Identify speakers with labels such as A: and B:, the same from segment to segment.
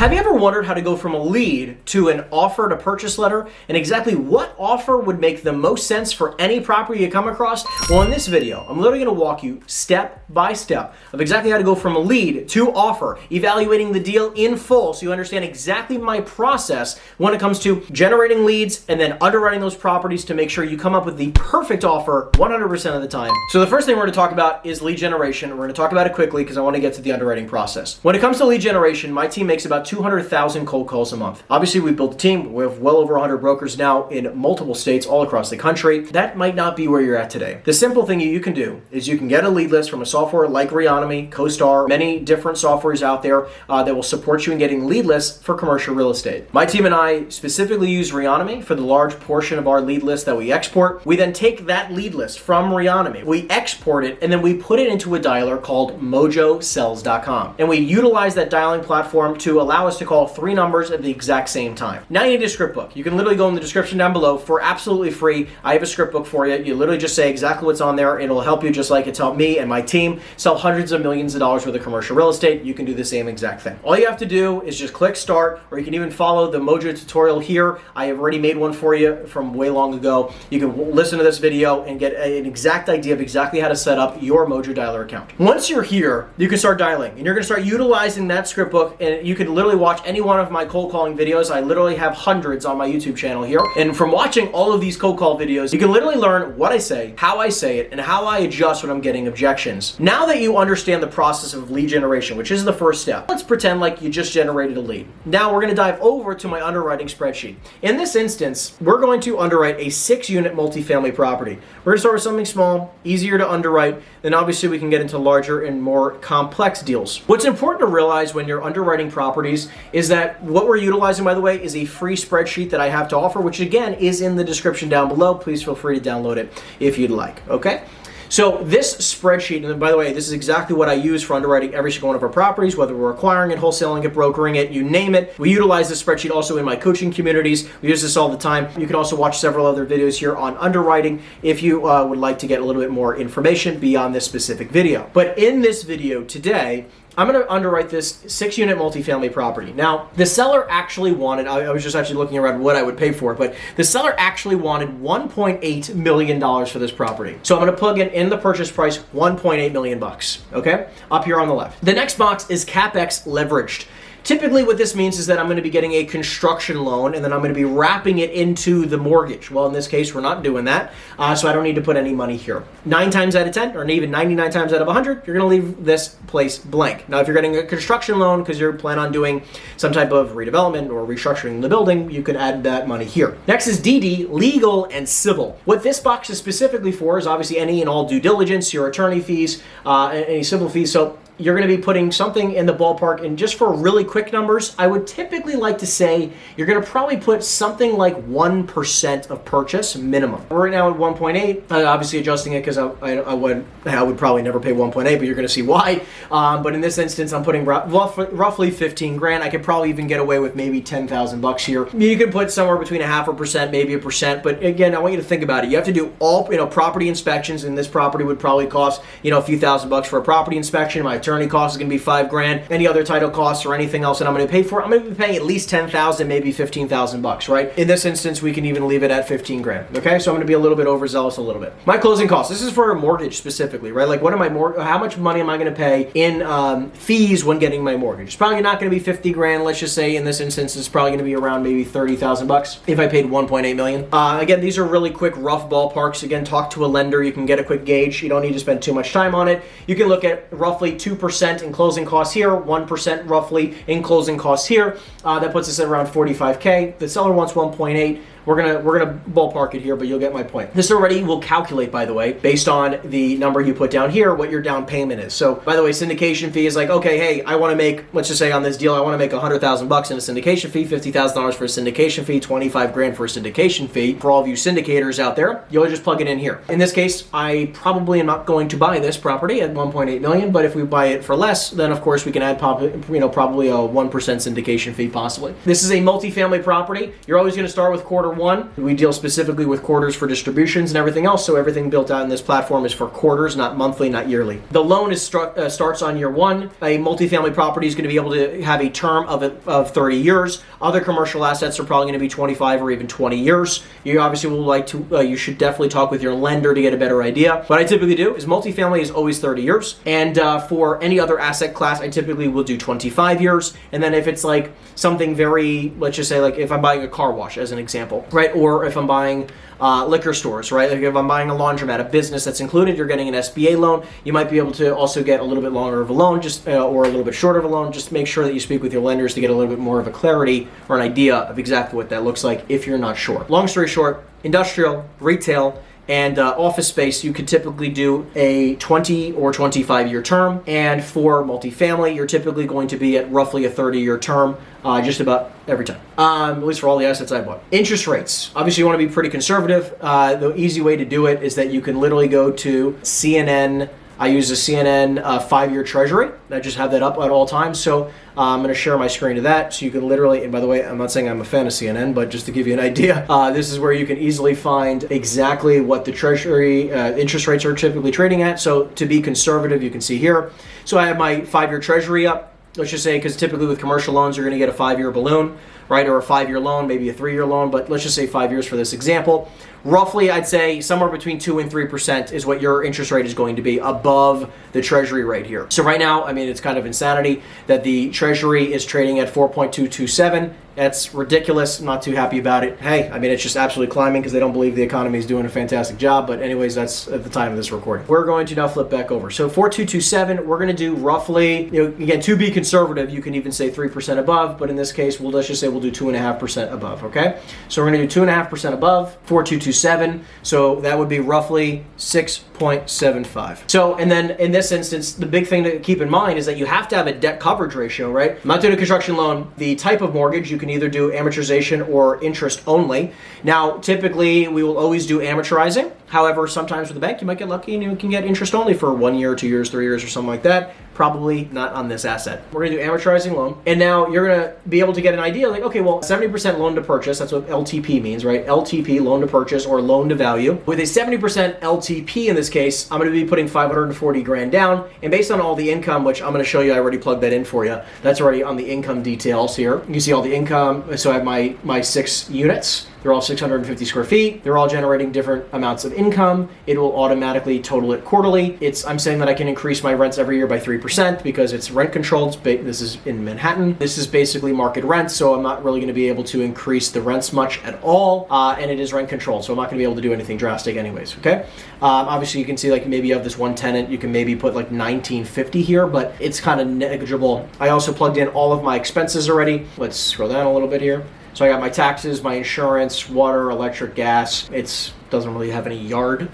A: Have you ever wondered how to go from a lead to an offer to purchase letter and exactly what offer would make the most sense for any property you come across? Well, in this video, I'm literally going to walk you step by step of exactly how to go from a lead to offer, evaluating the deal in full so you understand exactly my process when it comes to generating leads and then underwriting those properties to make sure you come up with the perfect offer 100% of the time. So the first thing we're going to talk about is lead generation. We're going to talk about it quickly because I want to get to the underwriting process. When it comes to lead generation, my team makes about 200,000 cold calls a month. Obviously, we've built a team. We have well over 100 brokers now in multiple states all across the country. That might not be where you're at today. The simple thing you can do is you can get a lead list from a software like Reonomy, CoStar, many different softwares out there that will support you in getting lead lists for commercial real estate. My team and I specifically use Reonomy for the large portion of our lead list that we export. We then take that lead list from Reonomy, we export it, and then we put it into a dialer called mojosells.com. And we utilize that dialing platform to allow us to call 3 numbers at the exact same time. Now you need a script book. You can literally go in the description down below for absolutely free. I have a script book for you. You literally just say exactly what's on there. It'll help you just like it's helped me and my team sell hundreds of millions of dollars worth of commercial real estate. You can do the same exact thing. All you have to do is just click start, or you can even follow the Mojo tutorial here. I have already made one for you from way long ago. You can listen to this video and get an exact idea of exactly how to set up your Mojo dialer account. Once you're here, you can start dialing and you're going to start utilizing that script book, and you can literally watch any one of my cold calling videos. I literally have hundreds on my YouTube channel here. And from watching all of these cold call videos, you can literally learn what I say, how I say it, and how I adjust when I'm getting objections. Now that you understand the process of lead generation, which is the first step, let's pretend like you just generated a lead. Now we're going to dive over to my underwriting spreadsheet. In this instance, we're going to underwrite a 6-unit multifamily property. We're going to start with something small, easier to underwrite, then obviously we can get into larger and more complex deals. What's important to realize when you're underwriting properties is that what we're utilizing, by the way, is a free spreadsheet that I have to offer, which again is in the description down below. Please feel free to download it if you'd like, okay? So this spreadsheet, and by the way, this is exactly what I use for underwriting every single one of our properties, whether we're acquiring it, wholesaling it, brokering it, you name it. We utilize this spreadsheet also in my coaching communities. We use this all the time. You can also watch several other videos here on underwriting if you would like to get a little bit more information beyond this specific video. But in this video today, I'm going to underwrite this 6-unit multifamily property. Now, the seller actually wanted, I was just actually looking around what I would pay for it, but the seller actually wanted $1.8 million for this property. So I'm going to plug in the purchase price, $1.8 million bucks, okay? Up here on the left. The next box is CapEx leveraged. Typically what this means is that I'm going to be getting a construction loan and then I'm going to be wrapping it into the mortgage. Well, in this case, we're not doing that, so I don't need to put any money here. 9 times out of 10, or even 99 times out of 100, you're going to leave this place blank. Now, if you're getting a construction loan because you're planning on doing some type of redevelopment or restructuring the building, you could add that money here. Next is DD, legal and civil. What this box is specifically for is obviously any and all due diligence, your attorney fees, any civil fees. So you're going to be putting something in the ballpark, and just for really quick numbers, I would typically like to say you're going to probably put something like 1% of purchase minimum. We're right now at 1.8, obviously adjusting it because I would probably never pay 1.8, but you're going to see why. But in this instance, I'm putting roughly 15 grand. I could probably even get away with maybe 10,000 bucks here. You can put somewhere between 0.5%, maybe 1%, but again, I want you to think about it. You have to do all, property inspections, and this property would probably cost, a few thousand bucks for a property inspection. My attorney cost is going to be $5 grand. Any other title costs or anything else that I'm going to pay for, I'm going to be paying at least 10,000, maybe 15,000 bucks, right? In this instance, we can even leave it at 15 grand. Okay, so I'm going to be a little bit overzealous a little bit. My closing costs. This is for a mortgage specifically, right? Like, how much money am I going to pay in fees when getting my mortgage? It's probably not going to be 50 grand. Let's just say in this instance, it's probably going to be around maybe 30,000 bucks if I paid 1.8 million. Again, these are really quick, rough ballparks. Again, talk to a lender. You can get a quick gauge. You don't need to spend too much time on it. You can look at roughly 2% in closing costs here, 1% roughly in closing costs here. That puts us at around 45K. The seller wants 1.8. We're gonna ballpark it here, but you'll get my point. This already will calculate, by the way, based on the number you put down here, what your down payment is. So, by the way, syndication fee is like, okay, hey, I want to make, let's just say on this deal, I want to make 100,000 bucks in a syndication fee, $50,000 for a syndication fee, 25 grand for a syndication fee. For all of you syndicators out there, you'll just plug it in here. In this case, I probably am not going to buy this property at 1.8 million, but if we buy it for less, then of course we can add probably a 1% syndication fee possibly. This is a multifamily property. You're always going to start with quarter one. We deal specifically with quarters for distributions and everything else, so everything built out in this platform is for quarters, not monthly, not yearly. The loan is starts on year one. A multifamily property is going to be able to have a term of 30 years. Other commercial assets are probably going to be 25 or even 20 years. You obviously will like to, you should definitely talk with your lender to get a better idea. What I typically do is multifamily is always 30 years. And for any other asset class, I typically will do 25 years. And then if it's like something very, let's just say like if I'm buying a car wash as an example, right? Or if I'm buying liquor stores, right? Like if I'm buying a laundromat, a business that's included, you're getting an SBA loan. You might be able to also get a little bit longer of a loan, just or a little bit shorter of a loan. Just make sure that you speak with your lenders to get a little bit more of a clarity or an idea of exactly what that looks like if you're not sure. Long story short, industrial, retail, and office space, you could typically do a 20 or 25 year term. And for multifamily, you're typically going to be at roughly a 30-year term just about every time, at least for all the assets I bought. Interest rates. Obviously, you want to be pretty conservative. The easy way to do it is that you can literally go to CNN. I use a CNN 5-year treasury. I just have that up at all times. So I'm going to share my screen to that. So you can literally, and by the way, I'm not saying I'm a fan of CNN, but just to give you an idea, this is where you can easily find exactly what the treasury interest rates are typically trading at. So to be conservative, you can see here. So I have my 5-year treasury up. Let's just say, because typically with commercial loans, you're going to get a 5-year balloon, right? Or a 5-year loan, maybe a 3-year loan, but let's just say 5 years for this example. Roughly, I'd say somewhere between 2 and 3% is what your interest rate is going to be above the treasury rate here. So right now, I mean, it's kind of insanity that the treasury is trading at 4.227. That's ridiculous. I'm not too happy about it. Hey, I mean, it's just absolutely climbing because they don't believe the economy is doing a fantastic job. But anyways, that's at the time of this recording. We're going to now flip back over. So 4.227, we're going to do roughly, again, to be conservative, you can even say 3% above. But in this case, let's just say we'll do 2.5% above, okay? So we're going to do 2.5% above 4.227. So that would be roughly 6.75. So, and then in this instance, the big thing to keep in mind is that you have to have a debt coverage ratio, right? I'm not doing a construction loan. The type of mortgage, you can either do amortization or interest only. Now, typically, we will always do amortizing. However, sometimes with the bank, you might get lucky and you can get interest only for 1 year, 2 years, 3 years, or something like that. Probably not on this asset. We're going to do amortizing loan. And now you're going to be able to get an idea like, okay, well, 70% loan to purchase, that's what LTP means, right? LTP, loan to purchase, or loan to value. With a 70% LTP in this case, I'm going to be putting 540 grand down. And based on all the income, which I'm going to show you, I already plugged that in for you. That's already on the income details here. You see all the income. So I have my 6 units. They're all 650 square feet. They're all generating different amounts of income. It will automatically total it quarterly. I'm saying that I can increase my rents every year by 3% because it's rent controlled. This is in Manhattan. This is basically market rent, so I'm not really going to be able to increase the rents much at all. And it is rent controlled, so I'm not going to be able to do anything drastic anyways, okay? Obviously, you can see like maybe you have this one tenant. You can maybe put like 1950 here, but it's kind of negligible. I also plugged in all of my expenses already. Let's scroll down a little bit here. So I got my taxes, my insurance, water, electric, gas. It doesn't really have any yard,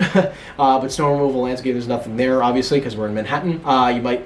A: but snow removal, landscape, there's nothing there, obviously, because we're in Manhattan.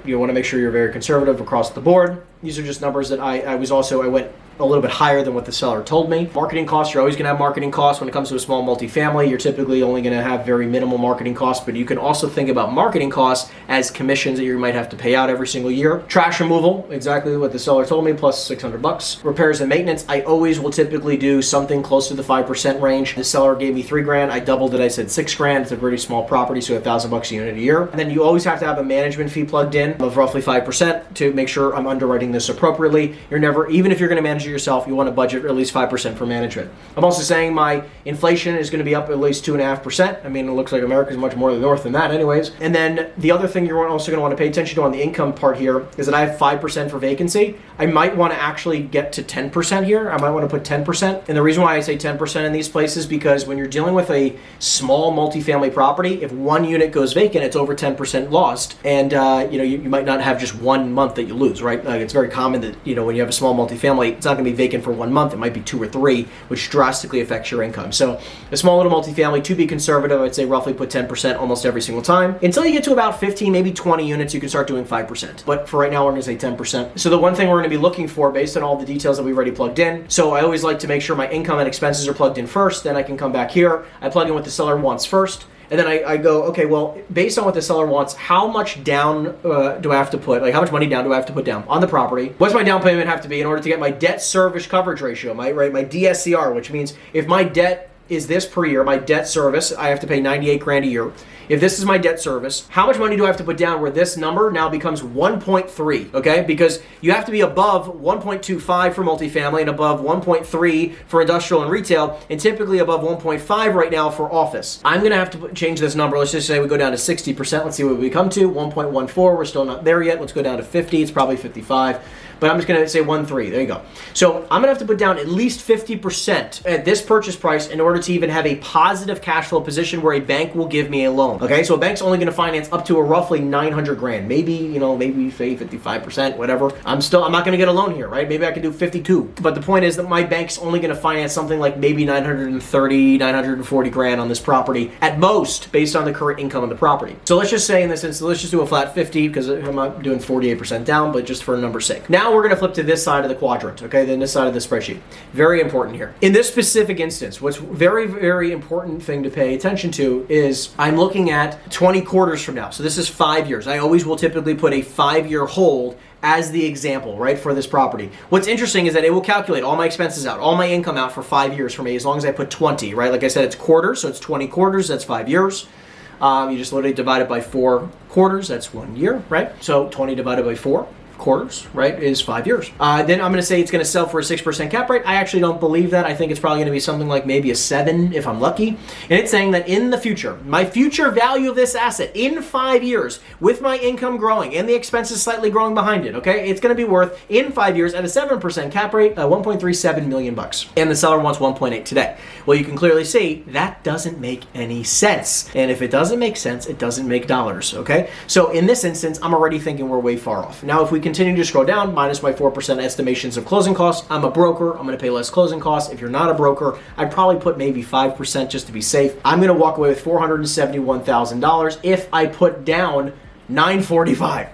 A: You want to make sure you're very conservative across the board. These are just numbers that I went a little bit higher than what the seller told me. Marketing costs, you're always going to have marketing costs. When it comes to a small multifamily, you're typically only going to have very minimal marketing costs, but you can also think about marketing costs as commissions that you might have to pay out every single year. Trash removal, exactly what the seller told me, plus $600. Repairs and maintenance, I always will typically do something close to the 5% range. The seller gave me $3,000. I doubled it. I said $6,000. It's a pretty small property, so $1,000 a unit a year. And then you always have to have a management fee plugged in of roughly 5% to make sure I'm underwriting this appropriately. You're never, even if you're going to manage it yourself, you want to budget at least 5% for management. I'm also saying my inflation is going to be up at least 2.5%. I mean, it looks like America's much more north than that anyways. And then the other thing you're also going to want to pay attention to on the income part here is that I have 5% for vacancy. I might want to actually get to 10% here. I might want to put 10%. And the reason why I say 10% in these places, because when you're dealing with a small multifamily property, if one unit goes vacant, it's over 10% lost. And you might not have just 1 month that you lose, right? It's very common that, when you have a small multifamily, it's not going to be vacant for 1 month. It might be 2 or 3, which drastically affects your income. So a small little multifamily, to be conservative, I'd say roughly put 10% almost every single time. Until you get to about 15, maybe 20 units, you can start doing 5%. But for right now, we're going to say 10%. So the one thing we're going to be looking for based on all the details that we've already plugged in. So I always like to make sure my income and expenses are plugged in first. Then I can come back here. I plug in what the seller wants first. And then I go, okay, well, based on what the seller wants, how much down do I have to put? Like, how much money down do I have to put down on the property? What's my down payment have to be in order to get my debt service coverage ratio, my DSCR, which means if my debt is this per year, my debt service, I have to pay 98 grand a year. If this is my debt service, how much money do I have to put down where this number now becomes 1.3, okay? Because you have to be above 1.25 for multifamily and above 1.3 for industrial and retail, and typically above 1.5 right now for office. I'm gonna have to change this number. Let's just say we go down to 60%. Let's see what we come to. 1.14, we're still not there yet. Let's go down to 50, it's probably 55. But I'm just gonna say 1.3, there you go. So I'm gonna have to put down at least 50% at this purchase price in order to even have a positive cash flow position where a bank will give me a loan. Okay, so a bank's only gonna finance up to a roughly 900 grand. Maybe say 55%, whatever. I'm not gonna get a loan here, right? Maybe I can do 52. But the point is that my bank's only gonna finance something like maybe 930, 940 grand on this property at most, based on the current income of the property. So let's just say in this instance, let's just do a flat 50 because I'm not doing 48% down, but just for a number's sake. Now we're gonna flip to this side of the quadrant, okay? Then this side of the spreadsheet. Very important here. In this specific instance, what's very, very important thing to pay attention to is I'm looking at 20 quarters from now. So this is 5 years. I always will typically put a 5-year hold as the example, right, for this property. What's interesting is that it will calculate all my expenses out, all my income out for 5 years for me, as long as I put 20, right? Like I said, it's quarters, so it's 20 quarters, that's 5 years. You just literally divide it by 4 quarters, that's 1 year, right? So 20 divided by 4 quarters, right, is 5 years. Then I'm going to say it's going to sell for a 6% cap rate. I actually don't believe that. I think it's probably going to be something like maybe a 7 if I'm lucky. And it's saying that in the future, my future value of this asset in 5 years, with my income growing and the expenses slightly growing behind it, okay, it's going to be worth in 5 years at a 7% cap rate, 1.37 million bucks. And the seller wants 1.8 today. Well, you can clearly see that doesn't make any sense. And if it doesn't make sense, it doesn't make dollars, okay? So in this instance, I'm already thinking we're way far off. Now, if we continue to scroll down, minus my 4% estimations of closing costs, I'm a broker, I'm gonna pay less closing costs. If you're not a broker, I'd probably put maybe 5% just to be safe. I'm gonna walk away with $471,000 if I put down $945.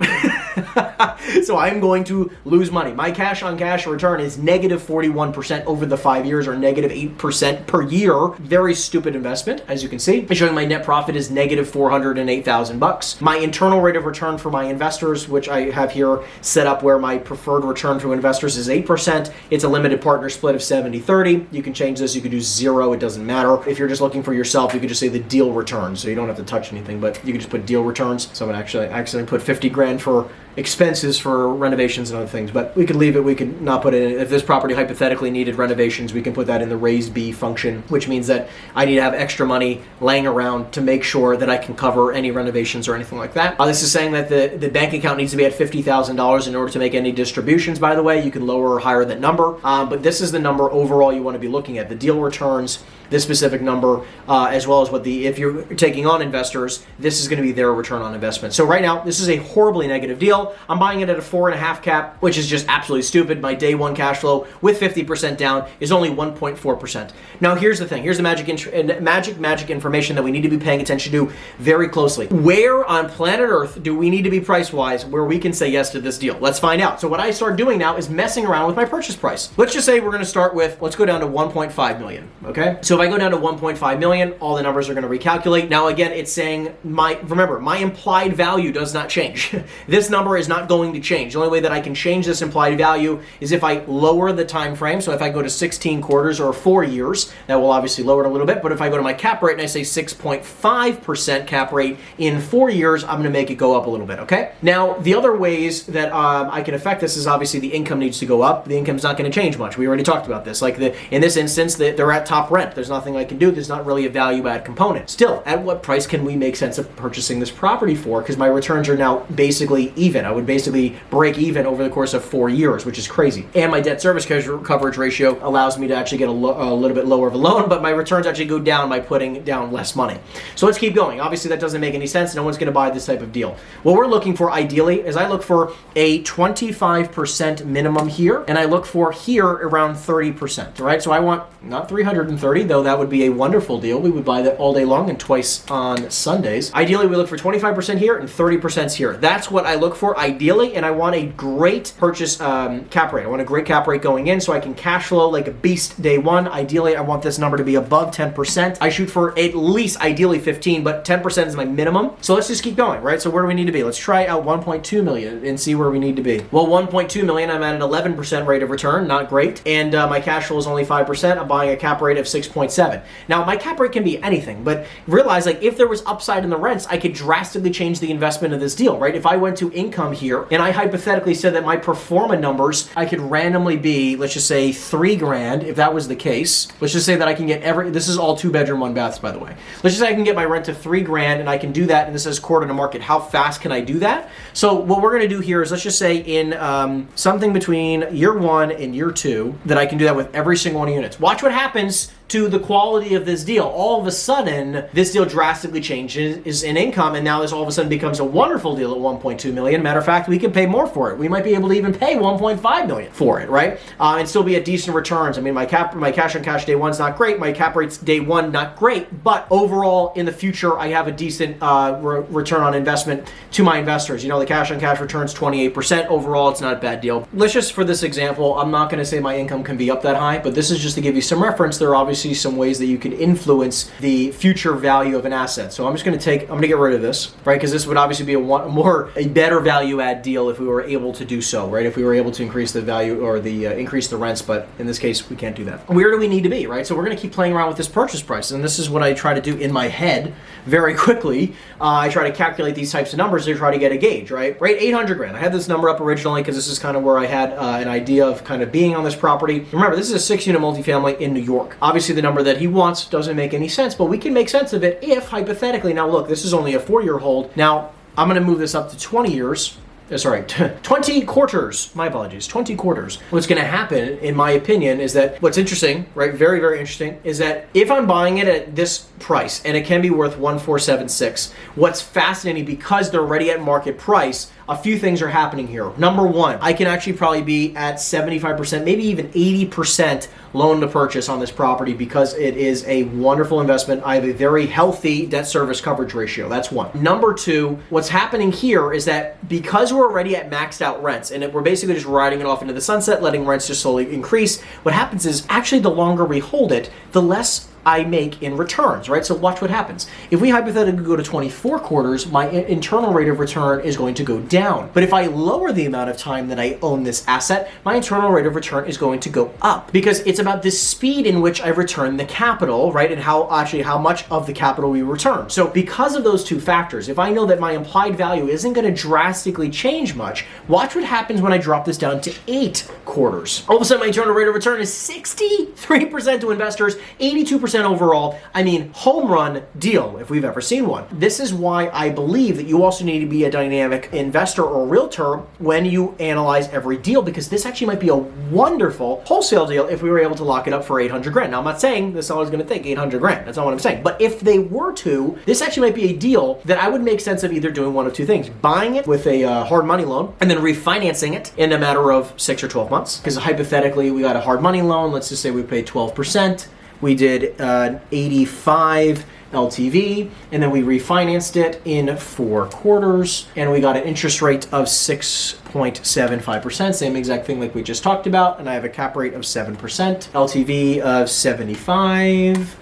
A: So I'm going to lose money. My cash on cash return is negative 41% over the 5 years, or negative 8% per year. Very stupid investment, as you can see. It's showing my net profit is negative 408,000 bucks. My internal rate of return for my investors, which I have here set up where my preferred return to investors is 8%. It's a limited partner split of 70-30. You can change this. You could do 0. It doesn't matter. If you're just looking for yourself, you could just say the deal return. So you don't have to touch anything, but you can just put deal returns. So I'm gonna actually put 50 grand for expenses for renovations and other things, but we could leave it. We could not put it in. If this property hypothetically needed renovations, we can put that in the raise B function, which means that I need to have extra money laying around to make sure that I can cover any renovations or anything like that. This is saying that the bank account needs to be at $50,000 in order to make any distributions. By the way, you can lower or higher that number, but this is the number overall you want to be looking at. The deal returns, this specific number, as well as what if you're taking on investors, this is going to be their return on investment. So right now, this is a horribly negative deal. I'm buying it at a 4.5 cap, which is just absolutely stupid. My day one cash flow with 50% down is only 1.4%. Now here's the thing. Here's the magic information that we need to be paying attention to very closely. Where on planet Earth do we need to be price-wise where we can say yes to this deal? Let's find out. So what I start doing now is messing around with my purchase price. Let's just say we're going to start with, let's go down to 1.5 million, okay? So if I go down to 1.5 million, all the numbers are going to recalculate. Now again, it's saying remember, my implied value does not change. This number is not going to change. The only way that I can change this implied value is if I lower the time frame. So if I go to 16 quarters or 4 years, that will obviously lower it a little bit. But if I go to my cap rate and I say 6.5% cap rate in 4 years, I'm going to make it go up a little bit, okay? Now, the other ways that I can affect this is obviously the income needs to go up. The income's not going to change much. We already talked about this. Like in this instance, they're at top rent. There's nothing I can do. There's not really a value add component. Still, at what price can we make sense of purchasing this property for? Because my returns are now basically even. I would basically break even over the course of 4 years, which is crazy. And my debt service coverage ratio allows me to actually get a little bit lower of a loan, but my returns actually go down by putting down less money. So let's keep going. Obviously, that doesn't make any sense. No one's going to buy this type of deal. What we're looking for ideally is I look for a 25% minimum here, and I look for here around 30%, right? So I want not 330, though that would be a wonderful deal. We would buy that all day long and twice on Sundays. Ideally, we look for 25% here and 30% here. That's what I look for for ideally, and I want a great purchase cap rate. I want a great cap rate going in so I can cash flow like a beast day one. Ideally, I want this number to be above 10%. I shoot for at least ideally 15, but 10% is my minimum. So let's just keep going, right? So where do we need to be? Let's try out 1.2 million and see where we need to be. Well, 1.2 million, I'm at an 11% rate of return, not great. And my cash flow is only 5%. I'm buying a cap rate of 6.7. Now, my cap rate can be anything, but realize like if there was upside in the rents, I could drastically change the investment of this deal, right? If I went to income here and I hypothetically said that my pro forma numbers, I could randomly be, let's just say $3,000, if that was the case. Let's just say that I can get this is all 2-bedroom, 1-baths, by the way. Let's just say I can get my rent to $3,000 and I can do that, and this is quarter to market. How fast can I do that? So what we're gonna do here is let's just say in something between year 1 and year 2 that I can do that with every single one of units. Watch what happens to the quality of this deal. All of a sudden, this deal drastically changes in income, and now this all of a sudden becomes a wonderful deal at 1.2 million. Matter of fact, we can pay more for it. We might be able to even pay 1.5 million for it, right? And still be at decent returns. I mean, my cash on cash day one's not great. My cap rate's day one not great, but overall in the future, I have a decent return on investment to my investors. You know, the cash on cash returns 28%. Overall, it's not a bad deal. Let's just, for this example, I'm not going to say my income can be up that high, but this is just to give you some reference. There are obviously some ways that you can influence the future value of an asset. So I'm just going to get rid of this, right? Because this would obviously be a better value add deal if we were able to do so, right? If we were able to increase the value or increase the rents, but in this case, we can't do that. Where do we need to be, right? So we're going to keep playing around with this purchase price, and this is what I try to do in my head very quickly. I try to calculate these types of numbers to try to get a gauge, right? 800 grand. I had this number up originally because this is kind of where I had an idea of kind of being on this property. Remember, this is a 6-unit multifamily in New York. Obviously, the number that he wants doesn't make any sense, but we can make sense of it if, hypothetically, now look, this is only a 4-year hold. Now, I'm going to move this up to 20 years. 20 quarters. My apologies, 20 quarters. What's going to happen, in my opinion, is that what's interesting, right? Very, very interesting, is that if I'm buying it at this price, and it can be worth 1,476, what's fascinating, because they're already at market price, a few things are happening here. Number one, I can actually probably be at 75%, maybe even 80% loan to purchase on this property because it is a wonderful investment. I have a very healthy debt service coverage ratio. That's one. Number two, what's happening here is that because we're already at maxed out rents and we're basically just riding it off into the sunset, letting rents just slowly increase, what happens is actually the longer we hold it, the less I make in returns, right? So watch what happens. If we hypothetically go to 24 quarters, my internal rate of return is going to go down. But if I lower the amount of time that I own this asset, my internal rate of return is going to go up because it's about the speed in which I return the capital, right? And how much of the capital we return. So because of those two factors, if I know that my implied value isn't going to drastically change much, watch what happens when I drop this down to 8 quarters. All of a sudden, my internal rate of return is 63% to investors, 82% overall. I mean, home run deal if we've ever seen one. This is why I believe that you also need to be a dynamic investor or realtor when you analyze every deal, because this actually might be a wonderful wholesale deal if we were able to lock it up for 800 grand. Now, I'm not saying this is always going to take 800 grand. That's not what I'm saying. But if they were to, this actually might be a deal that I would make sense of either doing one of two things: buying it with a hard money loan and then refinancing it in a matter of 6 or 12 months. Because hypothetically, we got a hard money loan. Let's just say we paid 12%. We did 85 LTV, and then we refinanced it in 4 quarters, and we got an interest rate of 6.75%, same exact thing like we just talked about, and I have a cap rate of 7%, LTV of 75,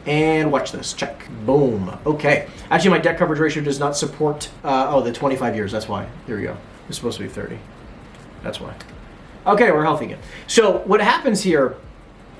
A: and watch this, check, boom, okay. Actually, my debt coverage ratio does not support, the 25 years, that's why, here we go. It's supposed to be 30, that's why. Okay, we're healthy again. So what happens here,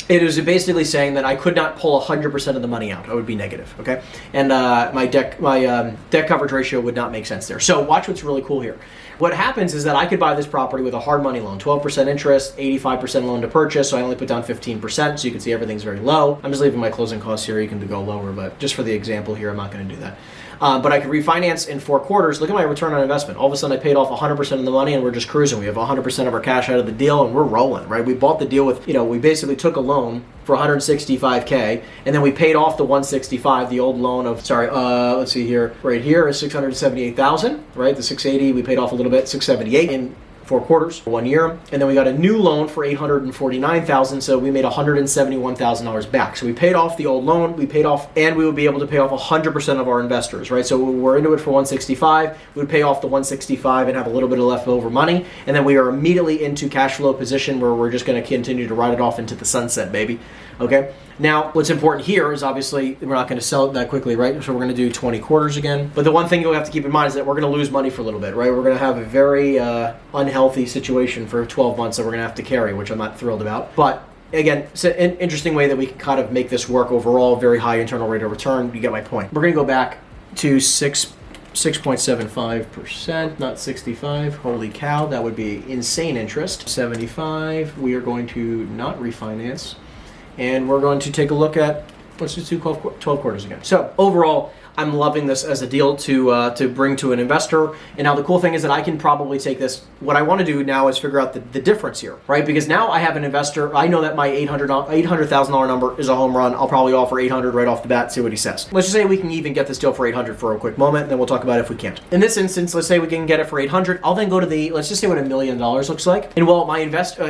A: it is basically saying that I could not pull 100% of the money out. I would be negative, okay? And my debt coverage ratio would not make sense there. So watch what's really cool here. What happens is that I could buy this property with a hard money loan, 12% interest, 85% loan to purchase, so I only put down 15%, so you can see everything's very low. I'm just leaving my closing costs here. You can go lower, but just for the example here, I'm not going to do that. But I could refinance in 4 quarters. Look at my return on investment. All of a sudden, I paid off 100% of the money, and we're just cruising. We have 100% of our cash out of the deal, and we're rolling, right? We bought the deal with, we basically took a loan for $165K, and then we paid off the $165, the old loan of, let's see here, right here is $678,000, right? The $680, we paid off a little bit, $678, and 4 quarters, 1 year, and then we got a new loan for $849,000, so we made $171,000 back. So we paid off the old loan, we paid off, and we would be able to pay off 100% of our investors, right? So we're into it for 165, we would pay off the 165 and have a little bit of leftover money, and then we are immediately into cash flow position where we're just going to continue to ride it off into the sunset, baby. Okay? Now, what's important here is obviously we're not going to sell it that quickly, right? So we're going to do 20 quarters again. But the one thing you'll have to keep in mind is that we're going to lose money for a little bit, right? We're going to have a very unhealthy situation for 12 months that we're going to have to carry, which I'm not thrilled about. But again, it's an interesting way that we can kind of make this work overall. Very high internal rate of return. You get my point. We're going to go back to 6.75%, not 65. Holy cow, that would be insane interest. 75. We are going to not refinance. And we're going to take a look at, let's just do 12 quarters again. So overall, I'm loving this as a deal to bring to an investor. And now the cool thing is that I can probably take this. What I want to do now is figure out the difference here, right? Because now I have an investor. I know that my $800,000 number is a home run. I'll probably offer 800 right off the bat, see what he says. Let's just say we can even get this deal for 800 for a quick moment, and then we'll talk about if we can't. In this instance, let's say we can get it for 800. I'll then go to let's just say what $1 million looks like. And well, my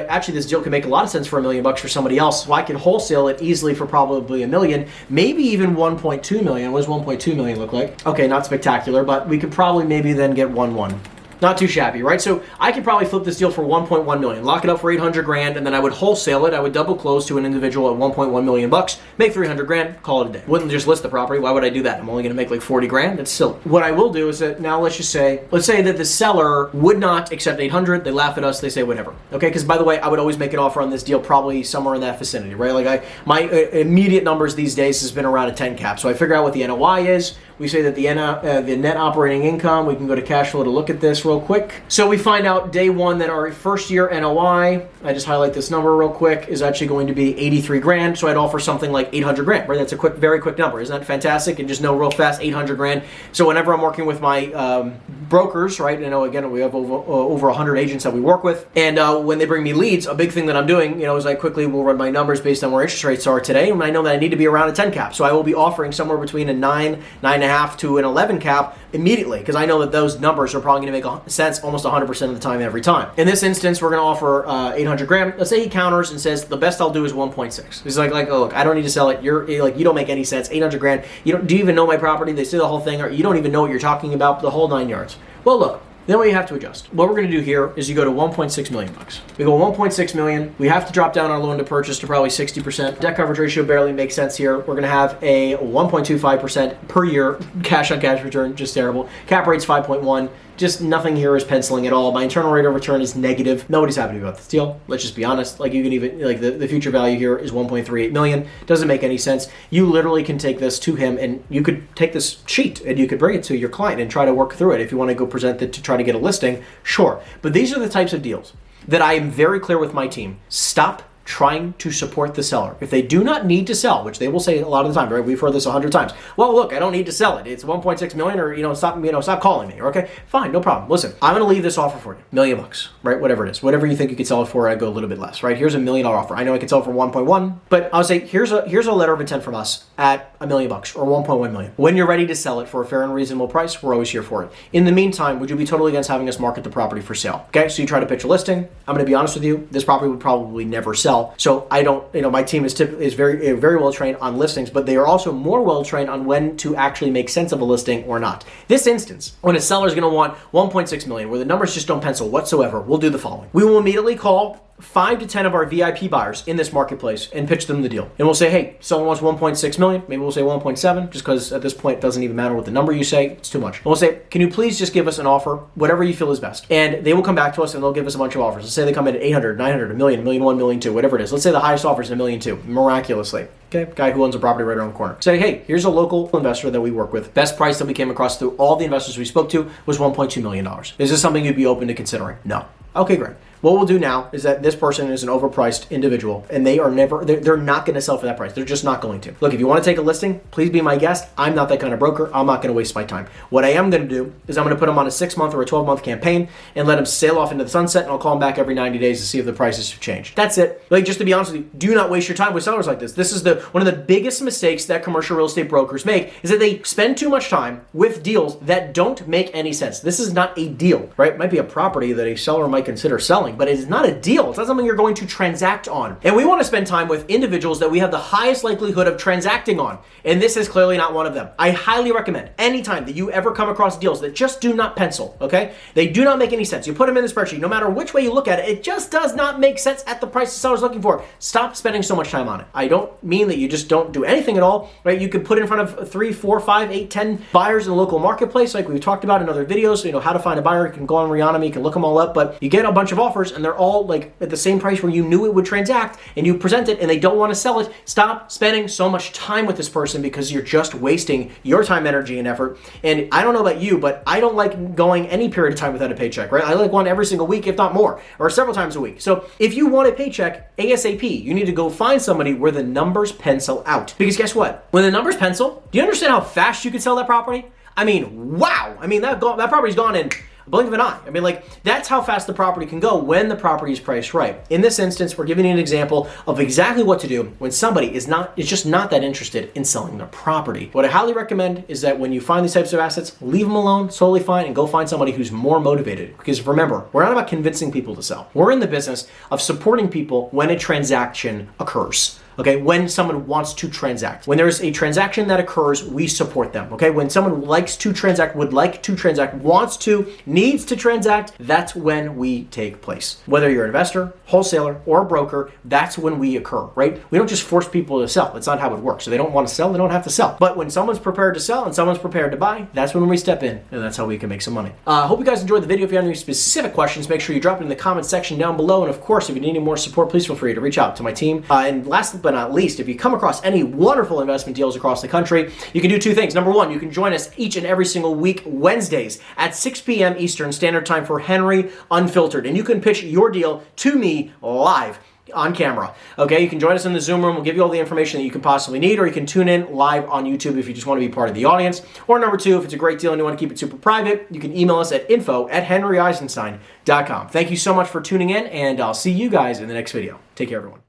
A: actually this deal could make a lot of sense for $1 million for somebody else. So I could wholesale it easily for probably $1 million, maybe even 1.2 million. What does 1.2 million look like? Okay, not spectacular, but we could probably maybe then get 1.1. Not too shabby, right? So I could probably flip this deal for 1.1 million, lock it up for 800 grand, and then I would wholesale it. I would double close to an individual at 1.1 million bucks, make 300 grand, call it a day. Wouldn't just list the property. Why would I do that? I'm only going to make like 40 grand. That's silly. What I will do is that now let's say that the seller would not accept 800. They laugh at us. They say whatever. Okay? Because by the way, I would always make an offer on this deal probably somewhere in that vicinity, right? Like my immediate numbers these days has been around a 10 cap. So I figure out what the NOI is. We say that the net operating income, we can go to cash flow to look at this real quick. So we find out day one that our first year NOI, I just highlight this number real quick, is actually going to be 83 grand. So I'd offer something like 800 grand, right? That's a very quick number. Isn't that fantastic? And just know real fast, 800 grand. So whenever I'm working with my brokers, right? Again, we have over 100 agents that we work with. And when they bring me leads, a big thing that I'm doing, is I quickly will run my numbers based on where interest rates are today. And I know that I need to be around a 10 cap. So I will be offering somewhere between a 9.5 to an 11 cap immediately, because I know that those numbers are probably going to make sense almost 100% of the time every time. In this instance, we're going to offer 800 grand. Let's say he counters and says the best I'll do is 1.6. He's like, oh look, I don't need to sell it. You're like, you don't make any sense. 800 grand. Do you even know my property? They say the whole thing, or you don't even know what you're talking about. The whole 9 yards. Well, look. Then we have to adjust. What we're going to do here is you go to 1.6 million bucks. We go 1.6 million. We have to drop down our loan to purchase to probably 60%. Debt coverage ratio barely makes sense here. We're going to have a 1.25% per year cash on cash return, just terrible. Cap rate's 5.1. Just nothing here is penciling at all. My internal rate of return is negative. Nobody's happy about this deal. Let's just be honest. Like you can even, like the future value here is 1.38 million. Doesn't make any sense. You literally can take this to him and you could take this sheet and you could bring it to your client and try to work through it. If you want to go present it to try to get a listing, sure. But these are the types of deals that I am very clear with my team. Stop trying to support the seller. If they do not need to sell, which they will say a lot of the time, right? We've heard this 100 times. Well, look, I don't need to sell it. It's 1.6 million, or stop calling me. Okay, fine, no problem. Listen, I'm going to leave this offer for you, $1 million, right? Whatever it is, whatever you think you could sell it for, I go a little bit less, right? Here's $1 million offer. I know I could sell it for 1.1, but I'll say here's a letter of intent from us at $1 million or 1.1 million. When you're ready to sell it for a fair and reasonable price, we're always here for it. In the meantime, would you be totally against having us market the property for sale? Okay, so you try to pitch a listing. I'm going to be honest with you. This property would probably never sell. So I don't. My team is very well trained on listings, but they are also more well trained on when to actually make sense of a listing or not. This instance, when a seller is going to want 1.6 million, where the numbers just don't pencil whatsoever, we'll do the following. We will immediately call 5 to 10 of our VIP buyers in this marketplace and pitch them the deal. And we'll say, hey, someone wants 1.6 million. Maybe we'll say 1.7, just because at this point it doesn't even matter what the number you say. It's too much. And we'll say, can you please just give us an offer, whatever you feel is best. And they will come back to us and they'll give us a bunch of offers. Let's say they come in at 800, 900, a million, $1 million, $1 million, $2 million, whatever it is. Let's say the highest offer is $1 million, $2 million, miraculously. Okay, guy who owns a property right around the corner. Say, hey, here's a local investor that we work with. Best price that we came across through all the investors we spoke to was $1.2 million. Is this something you'd be open to considering? No. Okay, great. What we'll do now is that this person is an overpriced individual and they're not going to sell for that price. They're just not going to. Look, if you want to take a listing, please be my guest. I'm not that kind of broker. I'm not going to waste my time. What I am going to do is I'm going to put them on a 6-month or a 12-month campaign and let them sail off into the sunset, and I'll call them back every 90 days to see if the prices have changed. That's it. Like, just to be honest with you, do not waste your time with sellers like this. This is one of the biggest mistakes that commercial real estate brokers make, is that they spend too much time with deals that don't make any sense. This is not a deal, right? It might be a property that a seller might consider selling, but it is not a deal. It's not something you're going to transact on. And we want to spend time with individuals that we have the highest likelihood of transacting on. And this is clearly not one of them. I highly recommend anytime that you ever come across deals that just do not pencil, okay? They do not make any sense. You put them in the spreadsheet, no matter which way you look at it, it just does not make sense at the price the seller's looking for. Stop spending so much time on it. I don't mean that you just don't do anything at all, right? You could put it in front of 3, 4, 5, 8, 10 buyers in the local marketplace, like we've talked about in other videos. So, how to find a buyer. You can go on Reonomy, you can look them all up, but you get a bunch of offers and they're all like at the same price where you knew it would transact, and you present it and they don't want to sell it. Stop spending so much time with this person, because you're just wasting your time, energy, and effort. And I don't know about you, but I don't like going any period of time without a paycheck, right? I like one every single week, if not more, or several times a week. So if you want a paycheck ASAP, you need to go find somebody where the numbers pencil out. Because guess what? When the numbers pencil, do you understand how fast you can sell that property? I mean, wow. I mean, that property's gone in a blink of an eye. I mean, like, that's how fast the property can go when the property is priced right. In this instance, we're giving you an example of exactly what to do when somebody is just not that interested in selling their property. What I highly recommend is that when you find these types of assets, leave them alone, totally fine, and go find somebody who's more motivated. Because remember, we're not about convincing people to sell. We're in the business of supporting people when a transaction occurs. Okay, when someone wants to transact. When there's a transaction that occurs, we support them. Okay, when someone likes to transact, would like to transact, wants to, needs to transact, that's when we take place. Whether you're an investor, wholesaler, or a broker, that's when we occur, right? We don't just force people to sell. That's not how it works. So they don't want to sell, they don't have to sell. But when someone's prepared to sell and someone's prepared to buy, that's when we step in, and that's how we can make some money. Hope you guys enjoyed the video. If you have any specific questions, make sure you drop it in the comment section down below. And of course, if you need any more support, please feel free to reach out to my team. And last but not least, if you come across any wonderful investment deals across the country, you can do 2 things. Number 1, you can join us each and every single week, Wednesdays at 6 p.m. Eastern Standard Time for Henry Unfiltered. And you can pitch your deal to me live on camera. Okay, you can join us in the Zoom room. We'll give you all the information that you can possibly need, or you can tune in live on YouTube if you just want to be part of the audience. Or number 2, if it's a great deal and you want to keep it super private, you can email us at info@henryeisenstein.com. Thank you so much for tuning in, and I'll see you guys in the next video. Take care, everyone.